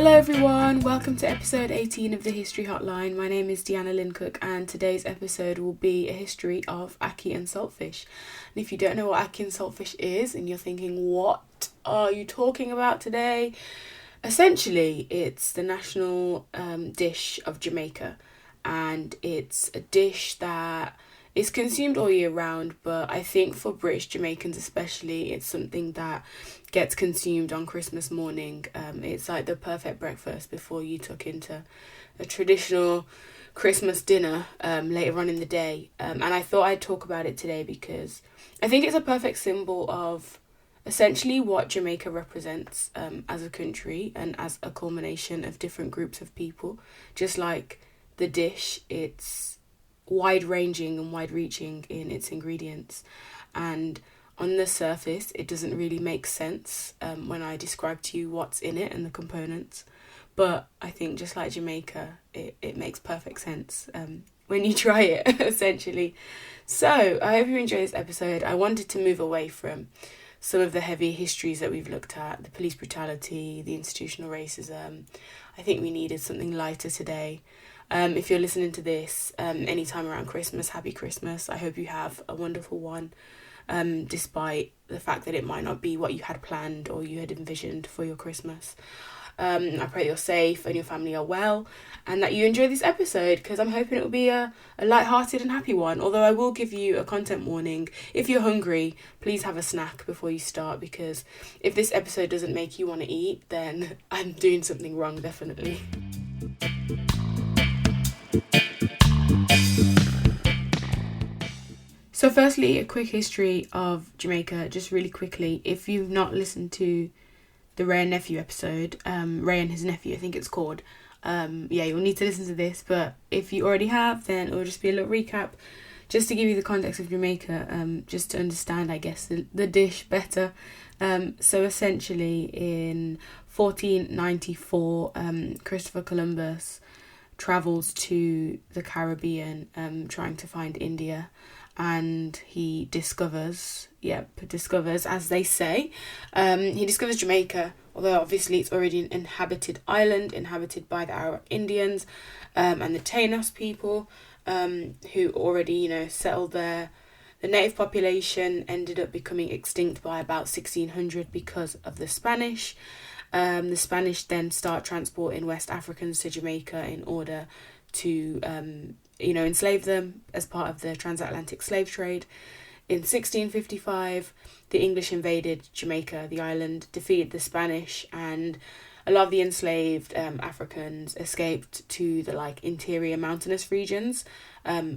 Hello everyone, welcome to episode 18 of the History Hotline. My name is Deanna Lincook and today's episode will be a history of Ackee and Saltfish. And if you don't know what Ackee and Saltfish is and you're thinking, what are you talking about today? Essentially, it's the national dish of Jamaica, and it's a dish that is consumed all year round, but I think for British Jamaicans especially, it's something that gets consumed on Christmas morning. It's like the perfect breakfast before you tuck into a traditional Christmas dinner later on in the day. And I thought I'd talk about it today because I think it's a perfect symbol of essentially what Jamaica represents as a country and as a culmination of different groups of people. Just like the dish, it's wide-ranging and wide-reaching in its ingredients, and on the surface it doesn't really make sense when I describe to you what's in it and the components, but I think just like Jamaica, it makes perfect sense when you try it essentially. So I hope you enjoy this episode. I wanted to move away from some of the heavy histories that we've looked at, the police brutality, the institutional racism. I think we needed something lighter today. If you're listening to this anytime around Christmas, happy Christmas. I hope you have a wonderful one, despite the fact that it might not be what you had planned or you had envisioned for your Christmas. I pray you're safe and your family are well and that you enjoy this episode, because I'm hoping it will be a light-hearted and happy one. Although I will give you a content warning. If you're hungry, please have a snack before you start, because if this episode doesn't make you want to eat, then I'm doing something wrong, definitely. So firstly, a quick history of Jamaica, just really quickly. If you've not listened to the Ray and Nephew episode, Ray and his nephew, I think it's called, you'll need to listen to this. But if you already have, then it'll just be a little recap, just to give you the context of Jamaica, just to understand, I guess, the dish better. So essentially, in 1494, Christopher Columbus travels to the Caribbean, trying to find India. And he discovers, as they say, he discovers Jamaica, although obviously it's already an inhabited island, inhabited by the Arawak Indians and the Taínos people, who already, settled there. The native population ended up becoming extinct by about 1600 because of the Spanish. The Spanish then start transporting West Africans to Jamaica in order to enslave them as part of the transatlantic slave trade. In 1655, the English invaded Jamaica, the island, defeated the Spanish, and a lot of the enslaved Africans escaped to the interior mountainous regions,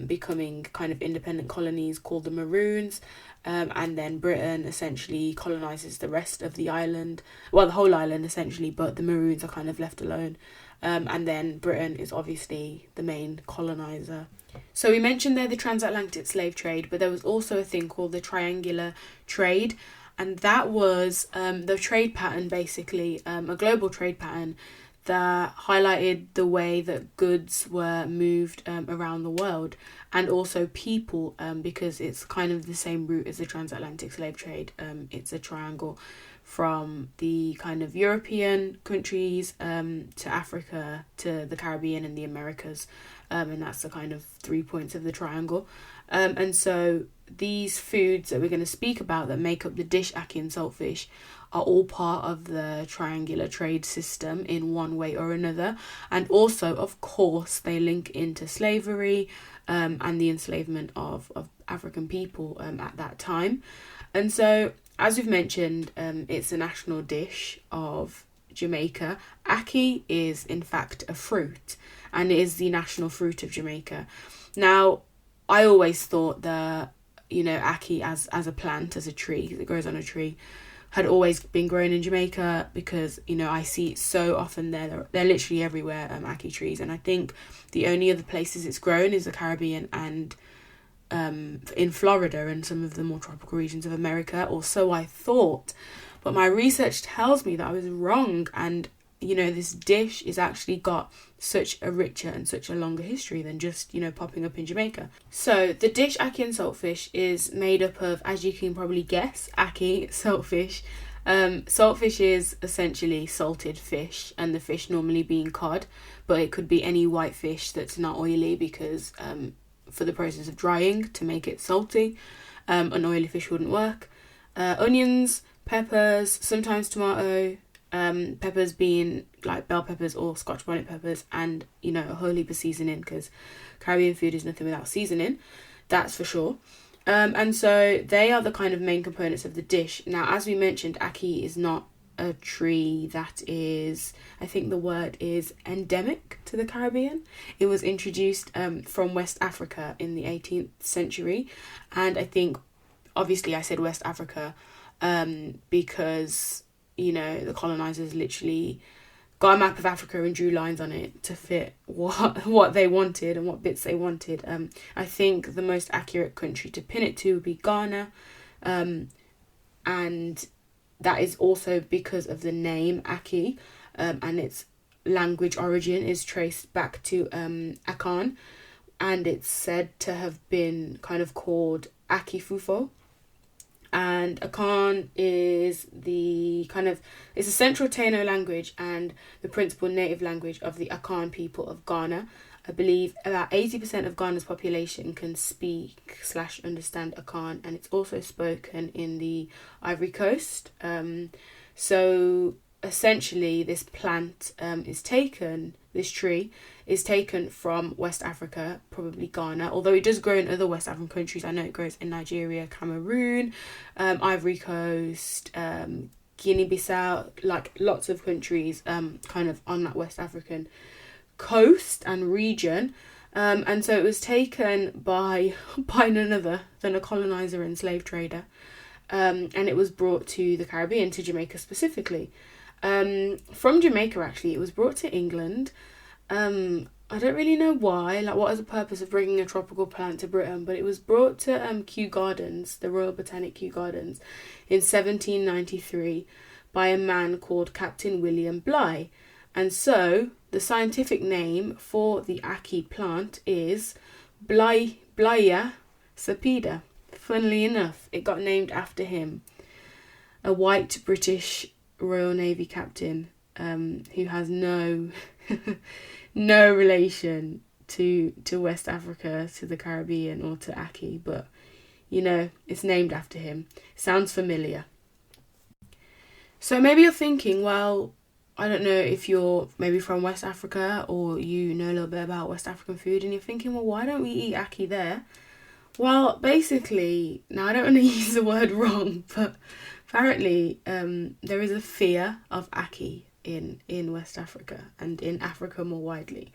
becoming kind of independent colonies called the Maroons. And then Britain essentially colonises the rest of the island, well, the whole island essentially, but the Maroons are kind of left alone. And then Britain is obviously the main coloniser. So we mentioned there the transatlantic slave trade, but there was also a thing called the triangular trade, and that was the trade pattern, basically, a global trade pattern that highlighted the way that goods were moved around the world, and also people, because it's kind of the same route as the transatlantic slave trade. It's a triangle from the kind of European countries to Africa to the Caribbean and the Americas, and that's the kind of 3 points of the triangle. And so these foods that we're going to speak about that make up the dish Ackee and Saltfish are all part of the triangular trade system in one way or another. And also, of course, they link into slavery and the enslavement of African people at that time. And so, as we've mentioned, it's a national dish of Jamaica. Ackee is, in fact, a fruit, and it is the national fruit of Jamaica. Now, I always thought that, Ackee as a plant, as a tree that grows on a tree, had always been grown in Jamaica, because, I see it so often there. They're literally everywhere, Ackee trees. And I think the only other places it's grown is the Caribbean and in Florida and some of the more tropical regions of America, or so I thought. But my research tells me that I was wrong, and this dish is actually got such a richer and such a longer history than just popping up in Jamaica. So the dish Ackee and Saltfish is made up of, as you can probably guess, ackee, saltfish, Saltfish is essentially salted fish, and the fish normally being cod, but it could be any white fish that's not oily because for the process of drying to make it salty, an oily fish wouldn't work. Onions, peppers, sometimes tomato, peppers being like bell peppers or Scotch bonnet peppers, and a whole heap of seasoning because Caribbean food is nothing without seasoning, that's for sure. And so they are the kind of main components of the dish. Now, as we mentioned, ackee is not a tree that is, I think the word is endemic to the Caribbean. It was introduced from West Africa in the 18th century. And I think, obviously, I said West Africa because, the colonizers literally got a map of Africa and drew lines on it to fit what they wanted and what bits they wanted. I think the most accurate country to pin it to would be Ghana, and that is also because of the name Ackee, and its language origin is traced back to Akan, and it's said to have been kind of called Akifufo. And Akan is it's a central Taino language and the principal native language of the Akan people of Ghana. I believe about 80% of Ghana's population can speak / understand Akan, and it's also spoken in the Ivory Coast. So essentially this plant this tree is taken from West Africa, probably Ghana, although it does grow in other West African countries. I know it grows in Nigeria, Cameroon, Ivory Coast, Guinea-Bissau, like lots of countries kind of on that West African coast and region. And so it was taken by none other than a colonizer and slave trader, and it was brought to the Caribbean, to Jamaica specifically. From Jamaica, actually, it was brought to England. I don't really know why, like what is the purpose of bringing a tropical plant to Britain, but it was brought to Kew Gardens, the Royal Botanic Kew Gardens, in 1793 by a man called Captain William Bligh. And so the scientific name for the ackee plant is Bligheia sapida. Funnily enough, it got named after him, a white British Royal Navy captain who has no no relation to West Africa, to the Caribbean, or to ackee, but it's named after him. Sounds familiar. So maybe you're thinking, well, I don't know if you're maybe from West Africa or you know a little bit about West African food, and you're thinking, well, why don't we eat ackee there? Well, basically, now I don't want to use the word wrong, but apparently there is a fear of ackee in West Africa and in Africa more widely.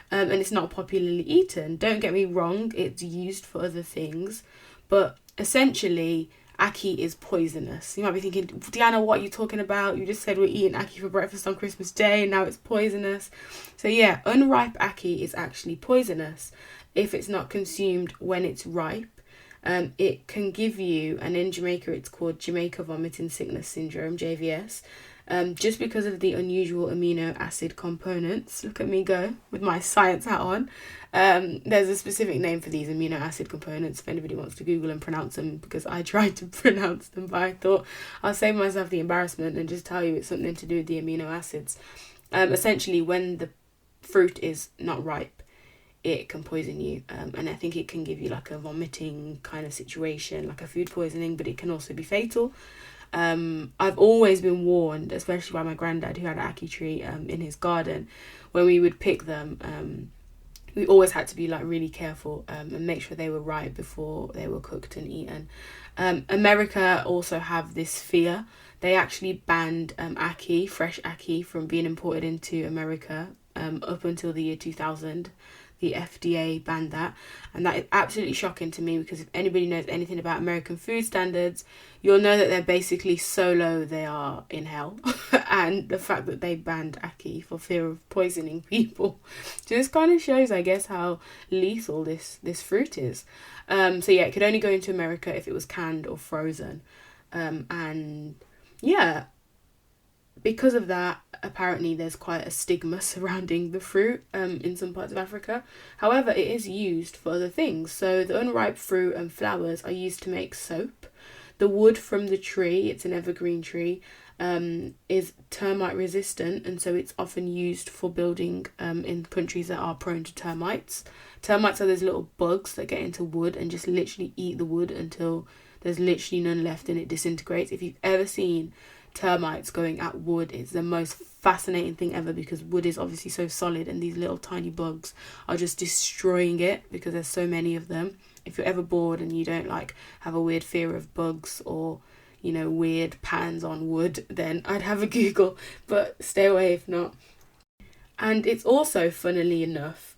And it's not popularly eaten. Don't get me wrong, it's used for other things, but essentially ackee is poisonous. You might be thinking, Diana, what are you talking about? You just said we're eating ackee for breakfast on Christmas Day and now it's poisonous. So yeah, unripe ackee is actually poisonous if it's not consumed when it's ripe. It can give you, and in Jamaica it's called Jamaica Vomiting Sickness Syndrome, JVS, just because of the unusual amino acid components. Look at me go with my science hat on. There's a specific name for these amino acid components if anybody wants to Google and pronounce them, because I tried to pronounce them, but I thought I'll save myself the embarrassment and just tell you it's something to do with the amino acids. Essentially, when the fruit is not ripe, it can poison you, and I think it can give you like a vomiting kind of situation, like a food poisoning, but it can also be fatal. I've always been warned, especially by my granddad who had an ackee tree in his garden. When we would pick them, we always had to be like really careful and make sure they were ripe before they were cooked and eaten. America also have this fear. They actually banned ackee, fresh ackee, from being imported into America up until the year 2000. The FDA banned that, and that is absolutely shocking to me, because if anybody knows anything about American food standards, you'll know that they're basically so low they are in hell. And the fact that they banned ackee for fear of poisoning people just kind of shows, I guess, how lethal this fruit is. So yeah, it could only go into America if it was canned or frozen, and yeah, because of that, apparently there's quite a stigma surrounding the fruit in some parts of Africa. However, it is used for other things. So the unripe fruit and flowers are used to make soap. The wood from the tree, it's an evergreen tree, is termite resistant, and so it's often used for building in countries that are prone to termites. Termites are those little bugs that get into wood and just literally eat the wood until there's literally none left and it disintegrates. If you've ever seen termites going at wood, it's the most fascinating thing ever, because wood is obviously so solid and these little tiny bugs are just destroying it because there's so many of them. If you're ever bored and you don't like have a weird fear of bugs or, you know, weird patterns on wood, then I'd have a Google, but stay away if not. And it's also, funnily enough,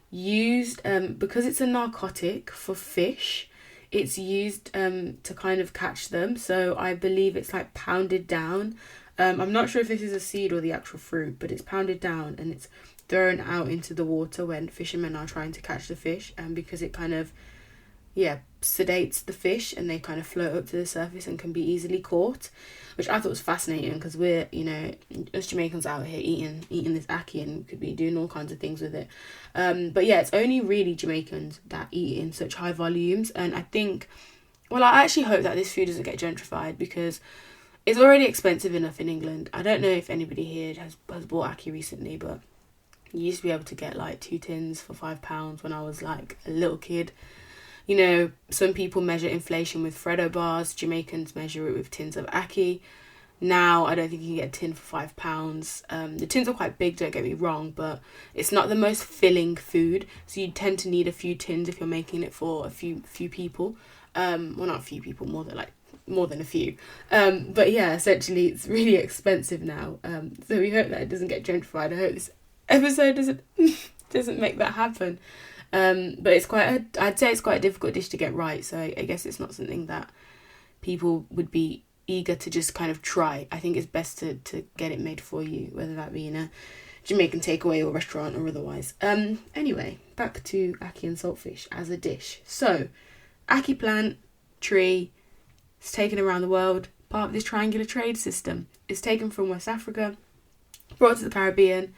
used because it's a narcotic for fish. It's used to kind of catch them. So I believe it's like pounded down. I'm not sure if this is a seed or the actual fruit, but it's pounded down and it's thrown out into the water when fishermen are trying to catch the fish, and because it kind of sedates the fish and they kind of float up to the surface and can be easily caught, which I thought was fascinating, because we're, you know, us Jamaicans out here eating this ackee and could be doing all kinds of things with it. But yeah, it's only really Jamaicans that eat it in such high volumes, and I think, well, I actually hope that this food doesn't get gentrified, because it's already expensive enough in England. I don't know if anybody here has bought ackee recently, but you used to be able to get like 2 tins for £5 when I was like a little kid. You know, some people measure inflation with Freddo bars. Jamaicans measure it with tins of ackee. Now, I don't think you can get a tin for £5. The tins are quite big, don't get me wrong, but it's not the most filling food. So you tend to need a few tins if you're making it for a few people. Well, not a few people, more than a few. But yeah, essentially, it's really expensive now. So we hope that it doesn't get gentrified. I hope this episode doesn't make that happen. But it's I'd say it's quite a difficult dish to get right, so I guess it's not something that people would be eager to just kind of try. I think it's best to get it made for you, whether that be in a Jamaican takeaway or restaurant or otherwise. Anyway, back to ackee and saltfish as a dish. So, ackee plant, tree, it's taken around the world, part of this triangular trade system. It's taken from West Africa, brought to the Caribbean,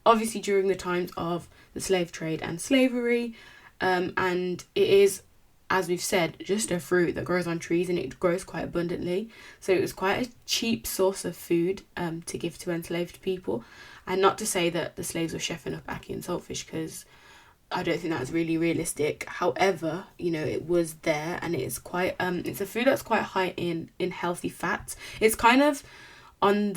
obviously during the times of the slave trade and slavery, and it is, as we've said, just a fruit that grows on trees, and it grows quite abundantly, so it was quite a cheap source of food to give to enslaved people. And not to say that the slaves were chefing up ackee and saltfish, because I don't think that's really realistic. However, you know, it was there, and it's quite it's a food that's quite high in healthy fats. It's kind of on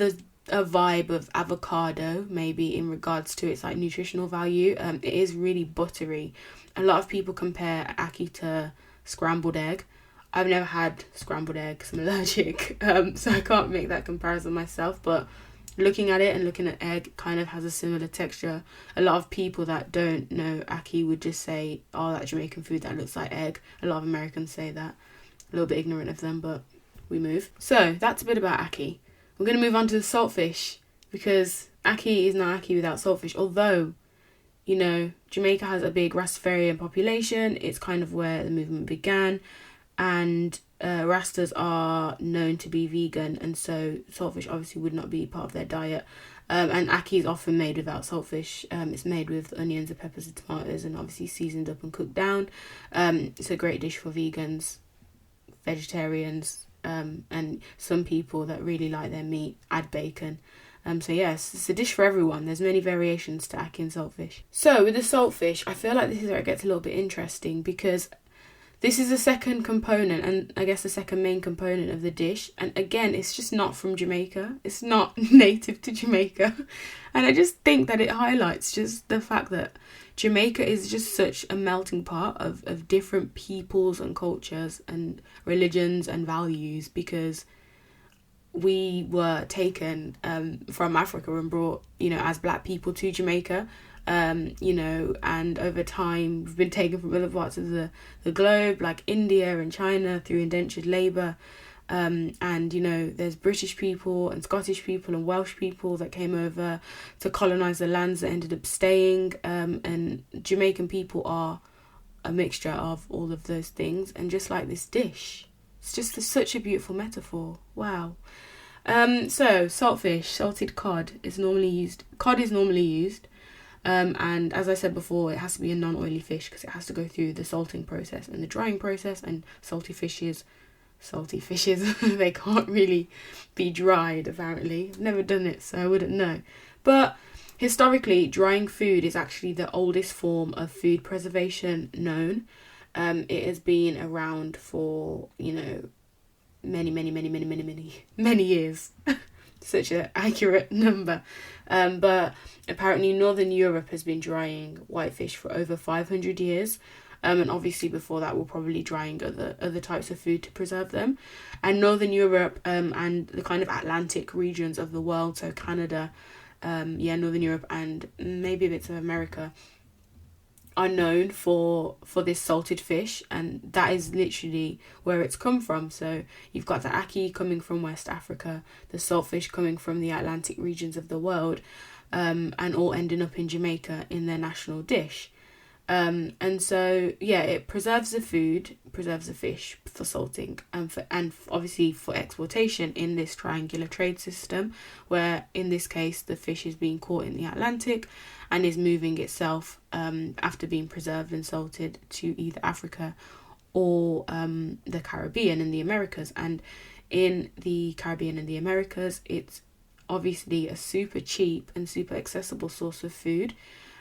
a vibe of avocado, maybe, in regards to its like nutritional value. It is really buttery. A lot of people compare ackee to scrambled egg. I've never had scrambled egg because I'm allergic, so I can't make that comparison myself, but looking at it and looking at egg, kind of has a similar texture. A lot of people that don't know ackee would just say, oh, that Jamaican food that looks like egg. A lot of Americans say that. A little bit ignorant of them, but we move. So that's a bit about ackee. We're going to move on to the saltfish, because ackee is not ackee without saltfish. Although, you know, Jamaica has a big Rastafarian population. It's kind of where the movement began. And Rastas are known to be vegan. And so saltfish obviously would not be part of their diet. And ackee is often made without saltfish. It's made with onions and peppers and tomatoes, and obviously seasoned up and cooked down. It's a great dish for vegans, vegetarians, and some people that really like their meat add bacon. So yes, it's a dish for everyone. There's many variations to ackee and saltfish. So with the saltfish, I feel like this is where it gets a little bit interesting, because this is the second component, and I guess the second main component of the dish. And again, it's just not from Jamaica. It's not native to Jamaica. And I just think that it highlights just the fact that Jamaica is just such a melting pot of different peoples and cultures and religions and values, because we were taken from Africa and brought, you know, as black people to Jamaica, you know, and over time we've been taken from other parts of the globe, like India and China, through indentured labour. And, you know, there's British people and Scottish people and Welsh people that came over to colonise the lands that ended up staying. And Jamaican people are a mixture of all of those things. And just like this dish, it's just such a beautiful metaphor. Wow. So saltfish, salted cod is normally used. Cod is normally used. And as I said before, it has to be a non-oily fish because it has to go through the salting process and the drying process, and salty fishes salty fishes. They can't really be dried, apparently. I've never done it, so I wouldn't know. But historically, drying food is actually the oldest form of food preservation known. It has been around for, many years. Such an accurate number. But apparently Northern Europe has been drying whitefish for over 500 years. And obviously before that we're probably drying other types of food to preserve them. And Northern Europe and the kind of Atlantic regions of the world, so Canada, Northern Europe and maybe bits of America, are known for this salted fish, and that is literally where it's come from. So you've got the ackee coming from West Africa, the saltfish coming from the Atlantic regions of the world, and all ending up in Jamaica in their national dish. And so it preserves the food, preserves the fish for salting, and obviously for exportation in this triangular trade system, where in this case the fish is being caught in the Atlantic and is moving itself after being preserved and salted to either Africa or the Caribbean and the Americas. And in the Caribbean and the Americas, it's obviously a super cheap and super accessible source of food.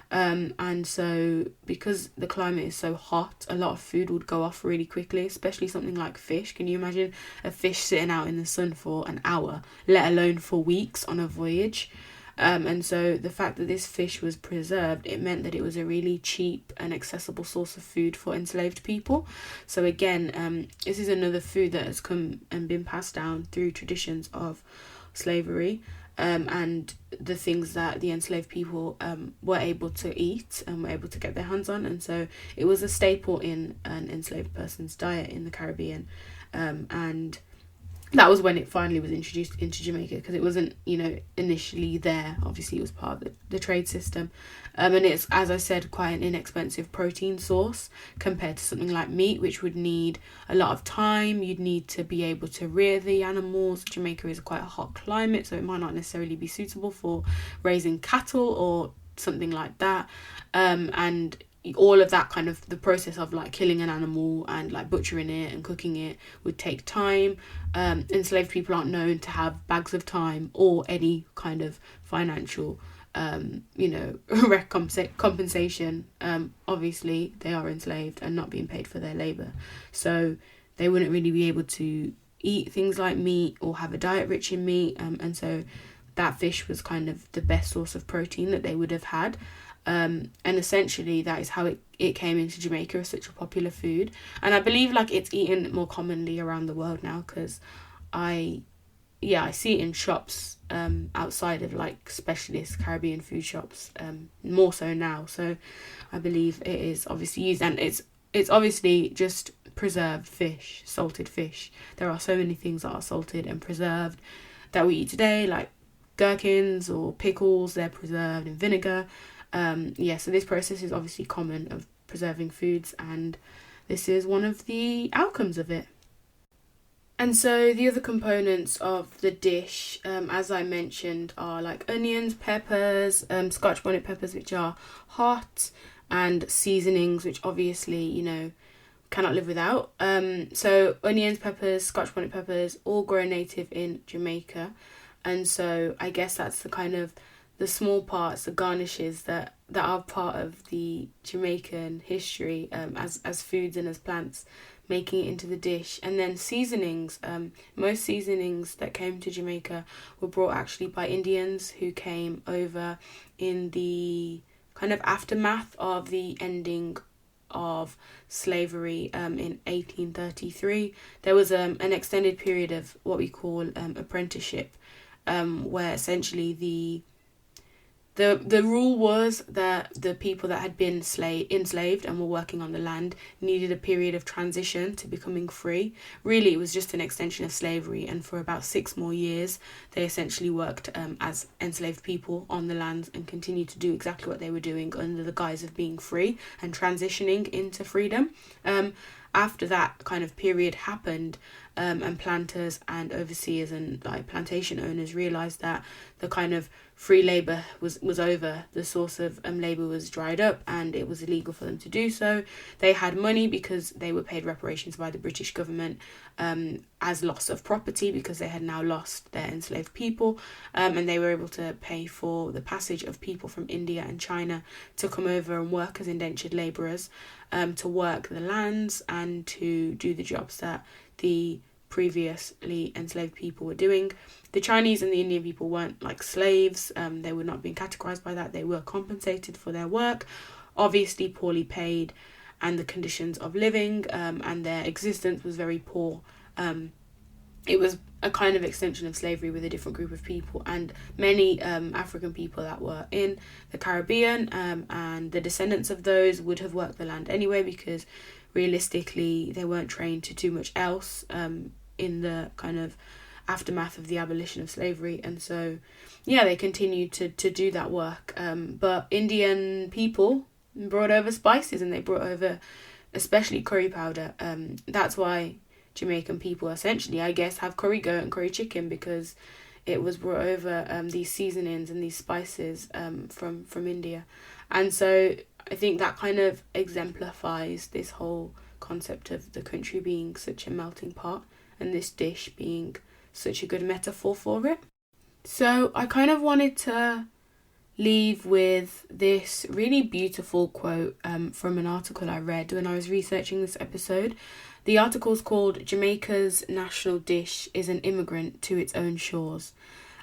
And so because the climate is so hot, a lot of food would go off really quickly, especially something like fish. Can you imagine a fish sitting out in the sun for an hour, let alone for weeks on a voyage? And so the fact that this fish was preserved, it meant that it was a really cheap and accessible source of food for enslaved people. So again, this is another food that has come and been passed down through traditions of slavery. And the things that the enslaved people were able to eat and were able to get their hands on. And so it was a staple in an enslaved person's diet in the Caribbean. And that was when it finally was introduced into Jamaica, because it wasn't, initially there. Obviously, it was part of the trade system. And it's, as I said, quite an inexpensive protein source compared to something like meat, which would need a lot of time. You'd need to be able to rear the animals. Jamaica is quite a hot climate, so it might not necessarily be suitable for raising cattle or something like that. And all of that kind of the process of like killing an animal and like butchering it and cooking it would take time. Enslaved people aren't known to have bags of time or any kind of financial compensation. Obviously they are enslaved and not being paid for their labor, so they wouldn't really be able to eat things like meat or have a diet rich in meat, and so that fish was kind of the best source of protein that they would have had. And essentially that is how it came into Jamaica as such a popular food. And I believe like it's eaten more commonly around the world now, because I see it in shops outside of like specialist Caribbean food shops, more so now. So I believe it is obviously used, and it's obviously just preserved fish, salted fish. There are so many things that are salted and preserved that we eat today, like gherkins or pickles. They're preserved in vinegar. So this process is obviously common of preserving foods, and this is one of the outcomes of it. And so the other components of the dish, as I mentioned, are like onions, peppers, Scotch bonnet peppers, which are hot, and seasonings, which obviously, cannot live without. So onions, peppers, Scotch bonnet peppers, all grow native in Jamaica. And so I guess that's the kind of the small parts, the garnishes that are part of the Jamaican history as foods and as plants, making it into the dish. And then seasonings, most seasonings that came to Jamaica were brought actually by Indians who came over in the kind of aftermath of the ending of slavery in 1833. There was an extended period of what we call apprenticeship, where essentially the rule was that the people that had been enslaved and were working on the land needed a period of transition to becoming free. Really, it was just an extension of slavery, and for about 6 more years, they essentially worked as enslaved people on the land and continued to do exactly what they were doing under the guise of being free and transitioning into freedom. after that kind of period happened, and planters and overseers and like plantation owners realised that the kind of free labour was over, the source of labour was dried up and it was illegal for them to do so. They had money because they were paid reparations by the British government as loss of property because they had now lost their enslaved people, and they were able to pay for the passage of people from India and China to come over and work as indentured labourers, to work the lands and to do the jobs that the previously enslaved people were doing. The Chinese and the Indian people weren't like slaves, they were not being categorised by that, they were compensated for their work, obviously poorly paid, and the conditions of living and their existence was very poor. It was a kind of extension of slavery with a different group of people, and many African people that were in the Caribbean and the descendants of those would have worked the land anyway because realistically they weren't trained to do much else in the kind of aftermath of the abolition of slavery, and so they continued to do that work, but Indian people brought over spices and they brought over especially curry powder. That's why Jamaican people essentially, I guess, have curry goat and curry chicken, because it was brought over these seasonings and these spices from India. And so I think that kind of exemplifies this whole concept of the country being such a melting pot and this dish being such a good metaphor for it. So I kind of wanted to leave with this really beautiful quote from an article I read when I was researching this episode. The article's called "Jamaica's National Dish is an Immigrant to Its Own Shores,"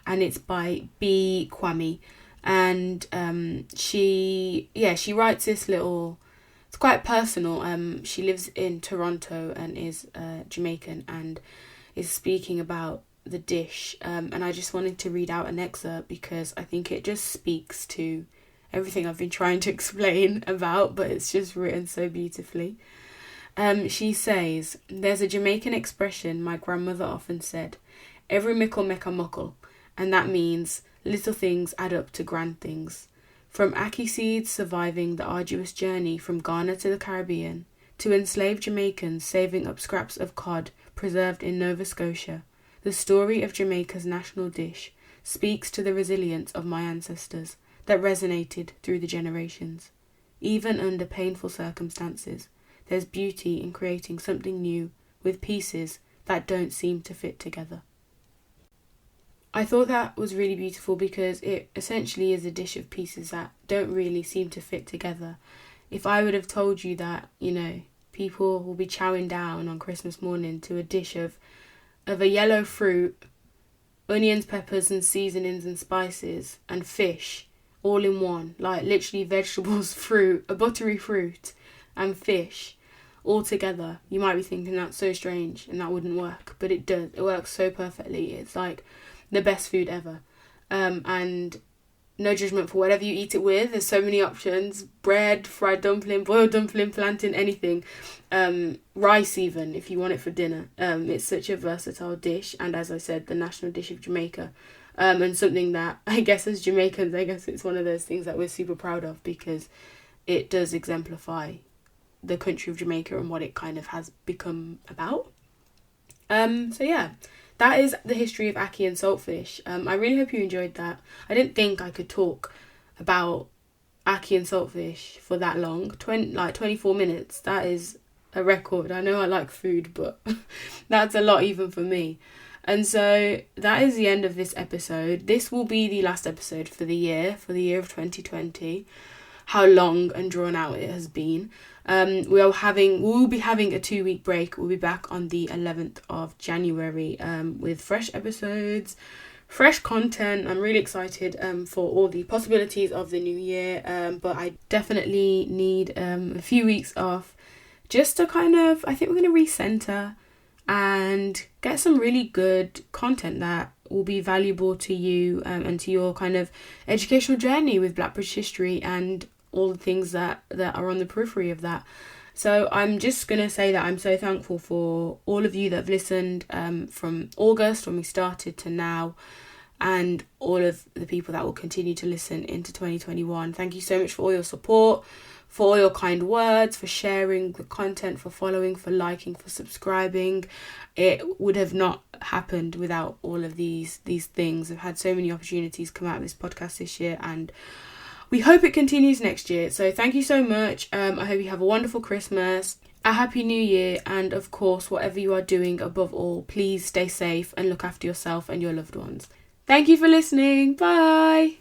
and it's by B. Kwame. And she writes this little, it's quite personal. She lives in Toronto and is Jamaican and is speaking about the dish, and I just wanted to read out an excerpt because I think it just speaks to everything I've been trying to explain about, but it's just written so beautifully. She says, "There's a Jamaican expression my grandmother often said, 'Every mickle make a muckle,' and that means little things add up to grand things. From ackee seeds surviving the arduous journey from Ghana to the Caribbean, to enslaved Jamaicans saving up scraps of cod preserved in Nova Scotia, the story of Jamaica's national dish speaks to the resilience of my ancestors that resonated through the generations. Even under painful circumstances, there's beauty in creating something new with pieces that don't seem to fit together." I thought that was really beautiful because it essentially is a dish of pieces that don't really seem to fit together. If I would have told you that, people will be chowing down on Christmas morning to a dish of a yellow fruit, onions, peppers and seasonings and spices, and fish all in one, like literally vegetables, fruit, a buttery fruit and fish all together, you might be thinking that's so strange and that wouldn't work, but it does. It works so perfectly. It's like the best food ever, and no judgment for whatever you eat it with. There's so many options: bread, fried dumpling, boiled dumpling, plantain, anything, rice even if you want it for dinner. It's such a versatile dish, and as I said, the national dish of Jamaica, and something that I guess as Jamaicans, it's one of those things that we're super proud of because it does exemplify the country of Jamaica and what it kind of has become about. That is the history of Ackee and Saltfish. I really hope you enjoyed that. I didn't think I could talk about Ackee and Saltfish for that long. 24 minutes. That is a record. I know I like food, but that's a lot even for me. And so that is the end of this episode. This will be the last episode for the year of 2020. How long and drawn out it has been. We'll be having a 2-week break. We'll be back on the 11th of January with fresh episodes, fresh content. I'm really excited for all the possibilities of the new year, but I definitely need a few weeks off just to I think we're going to recenter and get some really good content that will be valuable to you and to your kind of educational journey with Black British history and all the things that are on the periphery of that. So I'm just going to say that I'm so thankful for all of you that have listened from August when we started to now, and all of the people that will continue to listen into 2021. Thank you so much for all your support, for all your kind words, for sharing the content, for following, for liking, for subscribing. It would have not happened without all of these things. I've had so many opportunities come out of this podcast this year, and we hope it continues next year. So thank you so much. I hope you have a wonderful Christmas, a happy new year, and of course, whatever you are doing, above all, please stay safe and look after yourself and your loved ones. Thank you for listening. Bye.